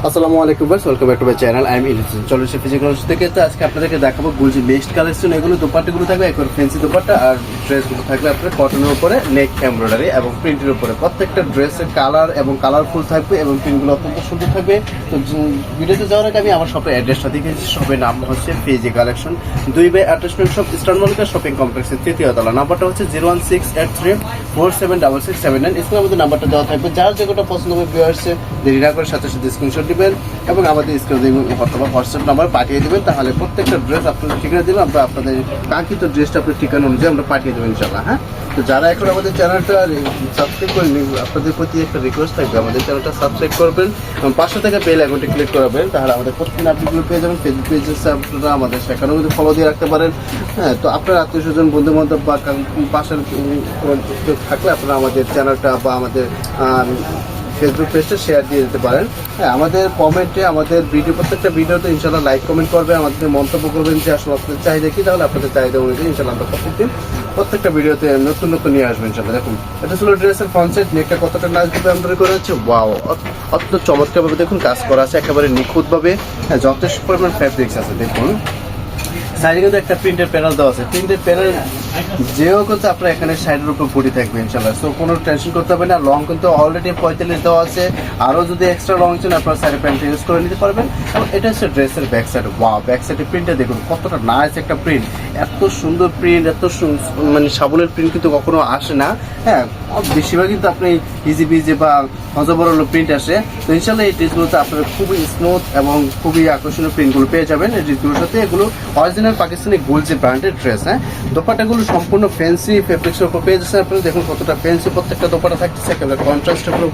আসসালামু আলাইকুম ভাই, welcome back to my channel. I am Ilias. চলো সে ফিজিক্যাল থেকে তো আজকে আপনাদেরকে দেখাবো গুলজি বেস্ট কালেকশন। এগুলো দোপাট্টাগুলো থাকবে একবার ফ্যান্সি দোপাট্টা, আর ড্রেসগুলো থাকবে আপনার কটনের উপরে নেক এমব্রয়ডারি এবং প্রিন্টের উপরে। প্রত্যেকটা ড্রেসের কালার এবং কালারফুল থাকবে এবং প্রিন্টগুলো অত্যন্ত সুন্দর থাকবে। তো ভিডিওতে যাওয়ার আগে আমি আমার শপের অ্যাড্রেসটা দিয়েছি। শপের নাম হচ্ছে Fiji collection, 2/28 shop, eastern Mallika shopping কমপ্লেক্সের 3য় তলা। নাম্বারটা হচ্ছে 01683476679। স্ক্রিনে আমাদের নাম্বারটা দেওয়া থাকবে। যার যেটা পছন্দ হবে ভিউয়ার্সে দেরি না করে সাথে সাথে স্ক্রিনশট দিবেন এবং আমাদের স্ক্রিনে অথবা হোয়াটসঅ্যাপ নাম্বার পাঠিয়ে দেবেন। তাহলে প্রত্যেকটা ড্রেস আপনাদের ঠিকানা দেবেন, আমরা আপনাদের কাঙ্ক্ষিত ড্রেসটা আপনার ঠিকানা অনুযায়ী আমরা পাঠিয়ে দেবেন ইনশাআল্লাহ। হ্যাঁ, তো যারা এখন আমাদের চ্যানেলটা সাবস্ক্রাইব করেনি, আপনাদের প্রতি একটা রিকোয়েস্ট থাকবে, আমাদের চ্যানেলটা সাবস্ক্রাইব করবেন এবং পাশে থেকে বেল আইকনটি ক্লিক করবেন। তাহলে আমাদের প্রত্যেকদিন আপডেটগুলো পেয়ে যাবেন। ফেসবুক পেজে আপনারা আমাদের সেখানেও কিন্তু ফলো দিয়ে রাখতে পারেন। হ্যাঁ, তো আপনার আত্মীয় স্বজন বন্ধু বান্ধব বা পাশের থাকলে আপনারা আমাদের চ্যানেলটা বা আমাদের ফেসবুক পেজটা শেয়ার দিয়ে দিতে পারেন। হ্যাঁ, আমাদের কমেন্টে আমাদের প্রত্যেকটা ভিডিওতে ইনশাআল্লাহ লাইক কমেন্ট করবে, আমাদের মন্তব্য করবেন যে আসলে আপনাদের চাহিদা কি। তাহলে আপনাদের চাহিদা অনুযায়ী ইনশাআল্লাহ আমরা প্রত্যেকটা ভিডিওতে নতুন নিয়ে আসবেন ইনশাআল্লাহ। দেখুন, এটা ছিল ড্রেসের ফ্রন্ট সাইড। নেকটা কতটা নাইস ভাবে এমব্রয়ডারি করা হচ্ছে, ওয়াও, অত্যন্ত চমৎকারভাবে দেখুন কাজ করা আছে, একেবারে নিখুঁতভাবে। হ্যাঁ, যথেষ্ট পরিমাণ ফ্যাব্রিক্স আছে। দেখুন সাইডে কিন্তু একটা প্রিন্টের প্যানেল দেওয়া আছে। প্রিন্টের প্যানেল যেও কিন্তু আপনার এখানে সাইডের উপর পড়ে থাকবে ইনশাল্লাহ। সো কোনো টেনশন করতে হবে না। লং কিন্তু অলরেডি 45 দেওয়া আছে, আরও যদি এক্সট্রা লং চান আপনার সাইডে প্যান্ট ইউজ করে নিতে পারবেন। এবং এটা হচ্ছে ড্রেসের ব্যাক সাইড। ওয়াও, ব্যাক সাইডের প্রিন্টটা দেখুন কতটা নাইস একটা প্রিন্ট, এত সুন্দর প্রিন্ট, এত মানে সাবুনের প্রিন্ট কিন্তু কখনো আসে না। হ্যাঁ, বেশিরভাগ কিন্তু আপনি ইজি বিজি বা হজবরল প্রিন্ট আসে। তো ইনশাল্লাহ এই ড্রেসগুলোতে আপনার খুবই স্মুথ এবং খুবই আকর্ষণীয় প্রিন্টগুলো পেয়ে যাবেন এই ড্রেসগুলোর সাথে। এগুলো অরিজিনাল পাকিস্তানি গুলজি ব্র্যান্ডের ড্রেস। হ্যাঁ, দোপাট্টাগুলো সম্পূর্ণ ফ্যান্সি ফেব্রিক্সের উপর পেয়ে যাচ্ছেন আপনারা। দেখুন কতটা ফ্যান্সি প্রত্যেকটা দোপাট্টা থাকতেছে, একেবারে কন্ট্রাস্ট গুলো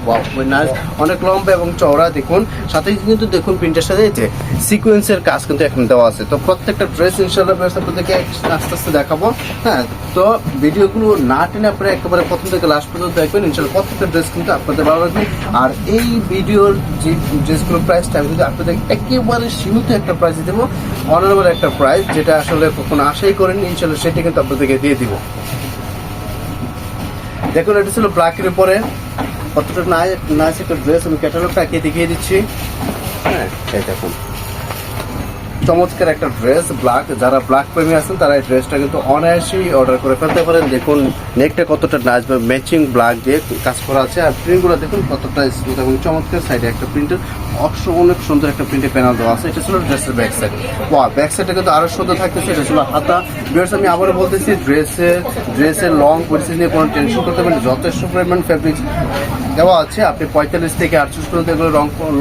নাইস, অনেক লম্বা এবং চওড়া। দেখুন সাথে কিন্তু দেখুন প্রিন্টের সাথে যে সিকোয়েন্সের কাজ কিন্তু এখন দেওয়া আছে। তো প্রত্যেকটা ড্রেস ইনশাআল্লাহ আপনাদেরকে আস্তে আস্তে দেখাবো। হ্যাঁ, তো ভিডিওগুলো না টেনে আপনারা একেবারে প্রথম থেকে লাস্ট পর্যন্ত দেখবেন ইনশাআল্লাহ। প্রত্যেকটা ড্রেস কিন্তু আপনাদের ভালো লাগবে। আর এই ভিডিওর যে ড্রেসগুলোর প্রাইসটা আমি কিন্তু আপনাদের একেবারে সীমিত একটা প্রাইস দেবো, অনারেবল একটা প্রাইস, যেটা আসলে কখনো আশাই করেননি ইনশাআল্লাহ, সেটা কিন্তু আপনাদেরকে দিয়ে দিব। দেখুন এটা ছিল ব্ল্যাকের উপরে, কতটা নাইস একটা ড্রেস। আমি ক্যাটালগটা আঁকিয়ে দেখিয়ে দিচ্ছি। হ্যাঁ, এই দেখুন চমৎকার একটা ড্রেস ব্ল্যাক। যারা ব্ল্যাক প্রেমী আছেন তারা এই ড্রেসটা কিন্তু অনায়াসেই অর্ডার করে ফেলতে পারেন। দেখুন নেকটা কতটা নাইস বা ম্যাচিং ব্ল্যাক দিয়ে কাজ করা আছে, আর প্রিন্টগুলো দেখুন কতটা স্মুথ এবং চমৎকার। সাইডে একটা প্রিন্টের অনেক সুন্দর একটা প্রিন্টের প্যানেল দেওয়া আছে। এটা ছিল ড্রেসের ব্যাক সাইড। ওয়া, ব্যাক সাইডটা কিন্তু আরো সুন্দর থাকতেছে। এটা ছিল হাতা। ভিউয়ার্স, আমি আবারও বলতেছি, ড্রেসের লং পরিস্থিতি নিয়ে কোনো টেনশন করতে পারেন। যথেষ্ট পরিমাণ ফ্যাব্রিক দেওয়া আছে। আপনি 45 থেকে 48 পর্যন্ত এগুলো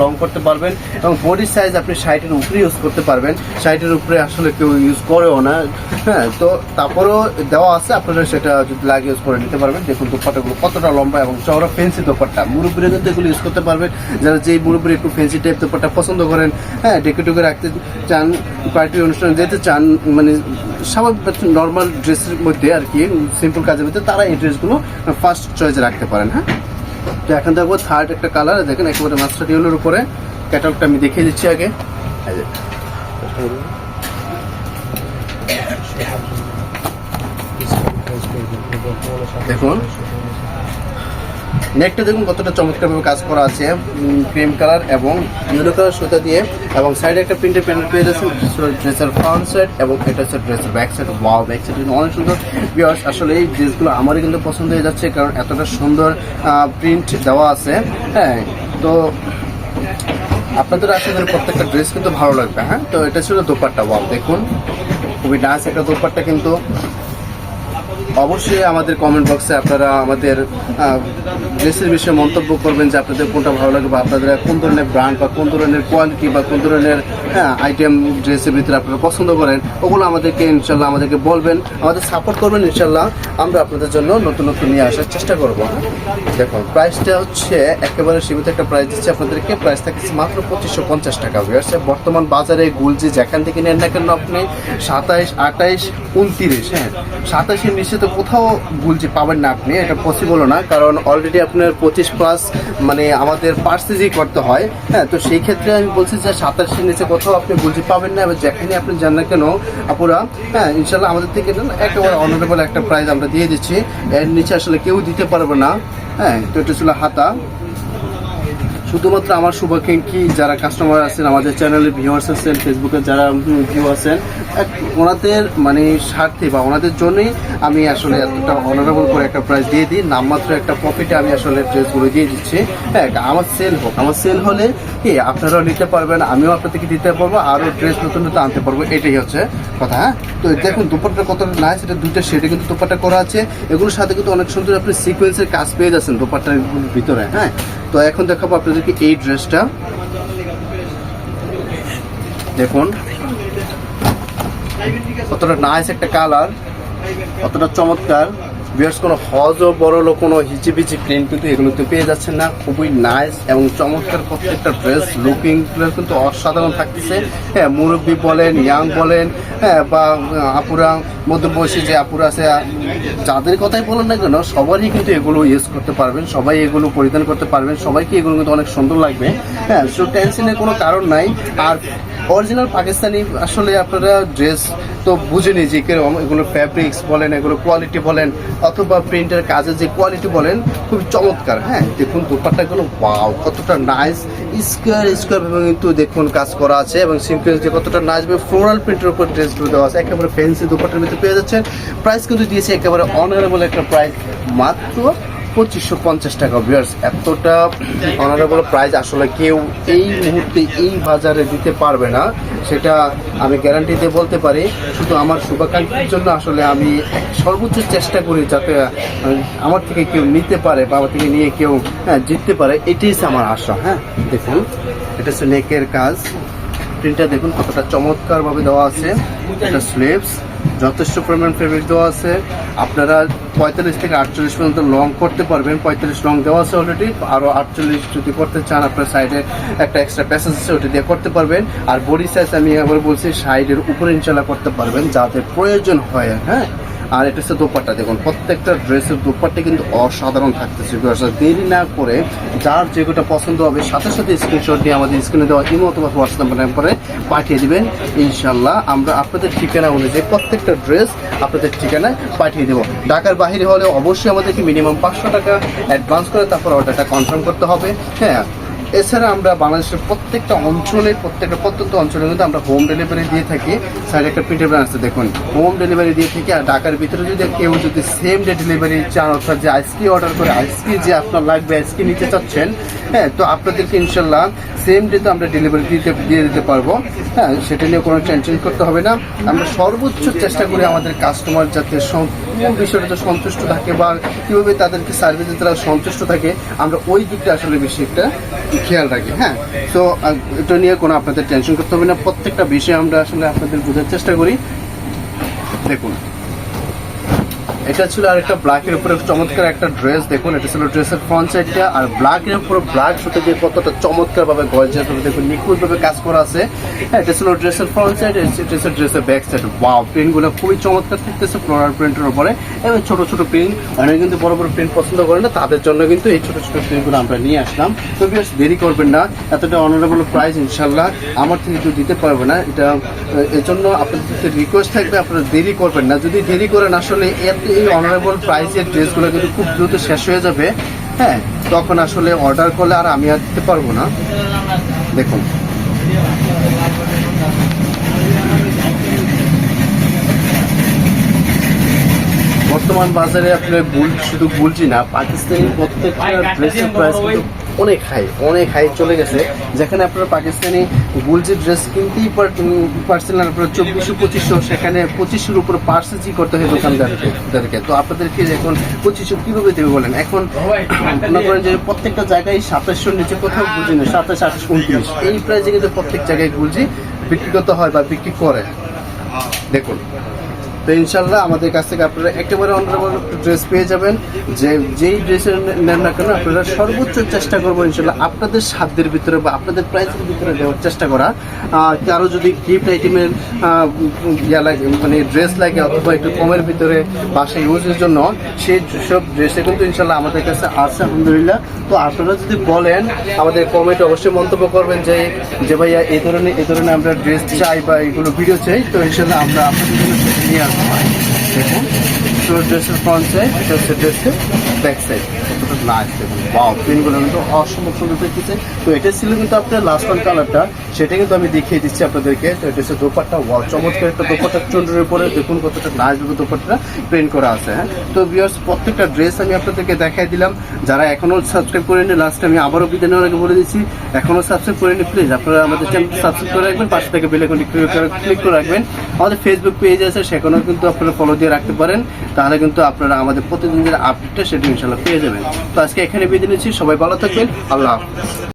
লং করতে পারবেন এবং বডি সাইজ আপনি 60-এর উপরে ইউজ করতে পারবেন। 60-এর উপরে আসলে কেউ ইউজ করেও না। হ্যাঁ, তো তারপরেও দেওয়া আছে, আপনারা সেটা যদি লাগে ইউজ করে নিতে পারবেন। দেখুন দোপাট্টাগুলো কতটা লম্বা এবং চওড়া, ফেন্সি দোপাট্টা। মুরব্বীরা কিন্তু এগুলো ইউজ করতে পারবেন, যারা যেই মুরব্বী একটু ফেন্সি টাইপ দোপাট্টা পছন্দ করেন। হ্যাঁ, ডেকে টুকে রাখতে চান, পার্টি অনুষ্ঠানে যেতে চান, মানে স্বাভাবিক নর্মাল ড্রেসের মধ্যে আর কি, সিম্পল কাজের মধ্যে, তারা এই ড্রেসগুলো ফার্স্ট চয়েসে রাখতে পারেন। হ্যাঁ, তো এখন দেখবো থার্ড একটা কালার। দেখেন একেবারে মাস্টার ডিউলের উপরে। ক্যাটালগটা আমি দেখিয়ে দিচ্ছি আগে। দেখুন নেকটা দেখুন কতটা চমৎকারভাবে কাজ করা আছে, ক্রিম কালার এবং ইয়েলো কালার সুতা দিয়ে, এবং সাইডে একটা প্রিন্টের প্যানেল পেয়ে যাচ্ছে। ড্রেসের ফ্রন্ট সাইড এবং এটা হচ্ছে ড্রেসের back side. Wow, back side কিন্তু অনেক সুন্দর। ভিউয়ার্স, আসলে এই ড্রেসগুলো আমারই কিন্তু পছন্দ হয়ে যাচ্ছে, কারণ এতটা সুন্দর প্রিন্ট দেওয়া আছে। হ্যাঁ, তো আপনাদের আশা করি প্রত্যেকটা ড্রেস কিন্তু ভালো লাগবে। হ্যাঁ, তো এটা ছিল দোপাট্টা। ওয়াও, দেখুন খুবই নাইস একটা দোপাট্টা। কিন্তু অবশ্যই আমাদের কমেন্ট বক্সে আপনারা আমাদের ড্রেসের বিষয়ে মন্তব্য করবেন যে আপনাদের কোনটা ভালো লাগে, বা আপনারা কোন ধরনের ব্র্যান্ড বা কোন ধরনের কোয়ালিটি বা কোন ধরনের আইটেম ড্রেসের ভিতরে আপনারা পছন্দ করেন। ওগুলো আমাদেরকে ইনশাল্লাহ আমাদেরকে বলবেন, আমাদের সাপোর্ট করবেন। ইনশাল্লাহ আমরা আপনাদের জন্য নতুন নিয়ে আসার চেষ্টা করবো। দেখুন প্রাইসটা হচ্ছে একেবারে সীমিত একটা প্রাইস দিচ্ছে আপনাদেরকে। প্রাইস থাকছে মাত্র 2550 টাকা। বর্তমান বাজারে গুলজি যেখান থেকে নেন না কেন আপনি 27, 28, 29, হ্যাঁ 27-এর নিচে তো কোথাও গুলজি পাবেন না আপনি, এটা পসিবলও না, কারণ অলরেডি আপনার 25+ মানে আমাদের পার্সেজই করতে হয়। হ্যাঁ, তো সেই ক্ষেত্রে আমি বলছি যে 27-এর নিচে কোথাও আপনি গুলজি পাবেন না। এবার যেখানে আপনি যান না কেন আপুরা, হ্যাঁ ইনশাল্লাহ আমাদের থেকে একেবারে অনারেবল একটা প্রাইস আমরা দিয়ে দিচ্ছি। এর নিচে আসলে কেউ দিতে পারবে না। হ্যাঁ, তো এটা ছিল হাতা। শুধুমাত্র আমার শুভাকাঙ্ক্ষী যারা কাস্টমার আছেন, আমাদের চ্যানেলের ভিউয়ার্স আছেন, ফেসবুকে যারা ভিউ আছেন, ওনাদের মানে স্বার্থে বা ওনাদের জন্যই আমি আসলে এতটা অনারেবল করে একটা প্রাইস দিয়ে দিই। নামমাত্র একটা প্রফিটে আমি আসলে ড্রেসগুলো দিয়ে দিচ্ছি। হ্যাঁ, আমার সেল হোক, আমার সেল হলে কি আপনারাও নিতে পারবেন, আমিও আপনাদেরকে দিতে পারবো, আরও ড্রেস নতুন নতুন আনতে পারবো, এটাই হচ্ছে কথা। হ্যাঁ, তো দেখুন দুপাট্টা কত নাইস, এটা দুইটা শেডে কিন্তু দুপাট্টা করা আছে। এগুলোর সাথে কিন্তু অনেক সুন্দর আপনি সিকোয়েন্সের কাজ পেয়ে যাচ্ছেন দুপাট্টার ভিতরে। হ্যাঁ, তো এখন দেখাবো আপনাদেরকে এই ড্রেসটা। দেখুন কতটা নাইস একটা কালার, কতটা চমৎকার। বিয়ার্স কোনো হজও বড় লোক কোনো হিচিবিচি প্রিন্ট কিন্তু এগুলোতে পেয়ে যাচ্ছেন না। খুবই নাইস এবং চমৎকার প্রত্যেকটা ড্রেস লুকিং কিন্তু অসাধারণ থাকতেছে। হ্যাঁ, মুরব্বী বলেন, ইয়াং বলেন, হ্যাঁ, বা আপুরা মধ্যবয়সী যে আপুরা আছে, যাদের কথাই বলেন না কেন, সবারই কিন্তু এগুলো ইউজ করতে পারবেন, সবাই এগুলো পরিধান করতে পারবেন, সবাইকে এগুলো কিন্তু অনেক সুন্দর লাগবে। হ্যাঁ, সো টেনশনের কোনো কারণ নাই। আর অরিজিনাল পাকিস্তানি আসলে আপনারা ড্রেস তো বুঝেনি যে কিরকম, এগুলো ফ্যাব্রিক্স বলেন, এগুলো কোয়ালিটি বলেন, অথবা প্রিন্টের কাজের যে কোয়ালিটি বলেন, খুব চমৎকার। হ্যাঁ, দেখুন দুপাট্টাগুলো ওয়াও কতটা নাইস, স্কোয়ার ভাবে কিন্তু দেখুন কাজ করা আছে এবং সিকোয়েন্স যে কতটা নাইস ভাবে ফ্লোরাল প্রিন্টের উপর ড্রেসগুলো দেওয়া আছে। একেবারে ফ্যান্সি দুপাট্টার ভিতরে পেয়ে যাচ্ছেন। প্রাইস কিন্তু দিয়েছে একেবারে অনারেবল একটা প্রাইস, মাত্র 2550 টাকা। ভিউয়ার্স, এতটা অনারেবল প্রাইস আসলে কেউ এই মুহূর্তে এই বাজারে দিতে পারবে না, সেটা আমি গ্যারান্টি দিয়ে বলতে পারি। শুধু আমার শুভাকাঙ্ক্ষীর জন্য আসলে আমি সর্বোচ্চ চেষ্টা করি যাতে আমার থেকে কেউ নিতে পারে বা আমার থেকে নিয়ে কেউ জিততে পারে, এটাই আমার আশা। হ্যাঁ, দেখুন এটা হচ্ছে নেকের কাজ, প্রিন্টটা দেখুন কতটা চমৎকারভাবে দেওয়া আছে। এটা স্লিভস, যথেষ্ট পরিমাণ ফেব্রিক দেওয়া আছে। আপনারা 45 থেকে 48 পর্যন্ত লং করতে পারবেন। 45 লং দেওয়া আছে অলরেডি, আরও 48 যদি করতে চান আপনার সাইডে একটা এক্সট্রা প্যাসেজ আছে, ওটা দিয়ে করতে পারবেন। আর বডি সাইজ আমি একবার বলছি সাইডের উপরে ইনশাল্লাহ করতে পারবেন যাদের প্রয়োজন হয়। হ্যাঁ, আর এটা হচ্ছে দোপাট্টা। দেখুন প্রত্যেকটা ড্রেসের দোপাট্টা কিন্তু অসাধারণ থাকতেছে। দেরি না করে যার যেগুলো পছন্দ হবে সাথে সাথে স্ক্রিনশট দিয়ে আমাদের স্ক্রিনে দেওয়া ইমো অথবা হোয়াটসঅ্যাপ নাম্বারে পাঠিয়ে দিবেন। ইনশাল্লাহ আমরা আপনাদের ঠিকানা অনুযায়ী প্রত্যেকটা ড্রেস আপনাদের ঠিকানায় পাঠিয়ে দেবো। ঢাকার বাইরে হলে অবশ্যই আমাদেরকে মিনিমাম 500 টাকা অ্যাডভান্স করে তারপর অর্ডারটা কনফার্ম করতে হবে। হ্যাঁ, এছাড়া আমরা বাংলাদেশের প্রত্যেকটা অঞ্চলে, প্রত্যন্ত অঞ্চলে কিন্তু আমরা হোম ডেলিভারি দিয়ে থাকি। সাইডে একটা প্রিন্টের ব্রাঞ্চ আছে, দেখুন হোম ডেলিভারি দিয়ে থাকি। আর ঢাকার ভিতরে যদি কেউ যদি সেম ডে ডেলিভারি চান, অর্থাৎ যে আইসক্রি অর্ডার করে আইসক্রি যে আপনার লাগবে, আইসক্রি নিতে চাচ্ছেন, হ্যাঁ, তো আপনাদেরকে ইনশাল্লাহ সেম ডে তো আমরা ডেলিভারি দিয়ে দিতে পারবো। হ্যাঁ, সেটা নিয়ে কোনো টেনশন করতে হবে না। আমরা সর্বোচ্চ চেষ্টা করি আমাদের কাস্টমার যাতে বিষয়টা সন্তুষ্ট থাকে বা কীভাবে তাদেরকে সার্ভিসে তারা সন্তুষ্ট থাকে, আমরা ওই দিকটা আসলে বেশি একটা খেয়াল রাখি। হ্যাঁ, তো এটা নিয়ে কোনো আপনাদের টেনশন করতে হবে না। প্রত্যেকটা বিষয়ে আমরা আসলে আপনাদের বোঝার চেষ্টা করি। দেখুন এটা ছিল আর একটা ব্ল্যাকের উপরে চমৎকার একটা ড্রেস। দেখুন এটা ছিল ড্রেসের ফ্রন্ট সাইডটা, আর ব্ল্যাকের উপরে ব্ল্যাক সাথে দিয়ে কতটা চমৎকার ভাবে গর্জিয়াস ভাবে দেখুন নিখুঁত ভাবে কাজ করা আছে। হ্যাঁ, এটা ছিল ড্রেসের ফ্রন্ট সাইড, ড্রেসের ব্যাক সাইড। ওয়াও, প্রিন্টগুলো খুবই চমৎকার থাকতেছে ফ্লোরাল প্রিন্টের উপরে এবং ছোট ছোট প্রিন্ট। অনেকে কিন্তু বড় বড় প্রিন্ট পছন্দ করে না, তাদের জন্য কিন্তু এই ছোট ছোট প্রিন্টগুলো আমরা নিয়ে আসলাম। তো বেশ দেরি করবেন না, এতটা অনারেবল প্রাইস ইনশাল্লাহ আমার থেকে কেউ দিতে পারবে না। এটা এর জন্য আপনাদের রিকোয়েস্ট থাকবে, আপনারা দেরি করবেন না। যদি দেরি করেন আসলে এই অনারেবল প্রাইসের ড্রেসগুলো কিন্তু খুব দ্রুত শেষ হয়ে যাবে। হ্যাঁ, তখন আসলে অর্ডার করলে আর আমি আর দিতে পারবো না। দেখুন বর্তমান বাজারে আপনি শুধু বলছি না, পাকিস্তানি প্রত্যেকটা ড্রেসের প্রাইস কিন্তু অনেক হাই চলে গেছে। যেখানে আপনারা পাকিস্তানি গুলজি ড্রেস কিনতেই পারছেন না আপনারা 2400-2500, সেখানে 2500-র উপরে পার্সেসি করতে হয় দোকানদারকে। তো আপনাদেরকে এখন 2500 কীভাবে দেবে বলেন? এখন মনে করেন যে প্রত্যেকটা জায়গায় 2700-র নিচে কোথাও বুঝি না, 27, 28, 29 এই প্রাইসে কিন্তু প্রত্যেক জায়গায় গুলজি বিক্রি করতে হয় বা বিক্রি করে। দেখুন, তো ইনশাল্লাহ আমাদের কাছ থেকে আপনারা একেবারে অনারেবল ড্রেস পেয়ে যাবেন। যেই ড্রেসের নেন না কেন আপনারা সর্বোচ্চ চেষ্টা করবো ইনশাল্লাহ আপনাদের সাধ্যের ভিতরে বা আপনাদের প্রাইসের ভিতরে দেওয়ার চেষ্টা করা। কারো যদি গিফট আইটেমের লাগে, মানে ড্রেস লাগে অথবা একটু কমের ভিতরে বাসায় ইউজের জন্য, সেই সব ড্রেসে কিন্তু ইনশাল্লাহ আমাদের কাছে আছে আলহামদুলিল্লাহ। তো আপনারা যদি বলেন, আমাদের কমেন্টে অবশ্যই মন্তব্য করবেন যে ভাইয়া এই ধরনের আমরা ড্রেস চাই বা এগুলো ভিডিও চাই, তো ইনশাল্লাহ আমরা আপনাদের জন্য সেটা নিয়ে আসবো। দেখুন ড্রেসের ফ্রন্ট সাইড, এটা হচ্ছে ড্রেসের ব্যাক সাইড। কতটা নাইস দেখুন, ওয়াও প্রিন্টগুলো কিন্তু অসম্ভব সুন্দর দেখতেছে। তো এটা ছিল কিন্তু আপনার লাস্ট ওয়ান কালারটা, সেটা কিন্তু আমি দেখিয়ে দিচ্ছি আপনাদেরকে। তো এটা হচ্ছে দোপাট্টা, ওয়াও চমৎকার একটা দোপাট্টা চন্ডের উপরে দেখুন কতটা নাইস ভাবে দোপাট্টা প্রিন্ট করা আছে। হ্যাঁ, তো ভিউয়ার্স প্রত্যেকটা ড্রেস আমি আপনাদেরকে দেখাই দিলাম। যারা এখনো সাবস্ক্রাইব করেনি, লাস্টে আমি আবারও বিদায় নেওয়ার আগে বলে দিচ্ছি, এখনো সাবস্ক্রাইব করেনি প্লিজ আপনারা আমাদের চ্যানেলটি সাবস্ক্রাইব করে রাখবেন, পাশে থেকে বেল আইকনটি ক্লিক করে রাখবেন। আমাদের ফেসবুক পেজ আছে, সেখানেও কিন্তু আপনারা ফলো দিয়ে রাখতে পারেন, তাহলে কিন্তু আপনারা আমাদের প্রতিদিনের আপডেটটা সেটা ইনশাল্লাহ পেয়ে যাবেন। তো আজকে এখানে বিদায় নিচ্ছি, সবাই ভালো থাকবেন, আল্লাহ হাফেজ।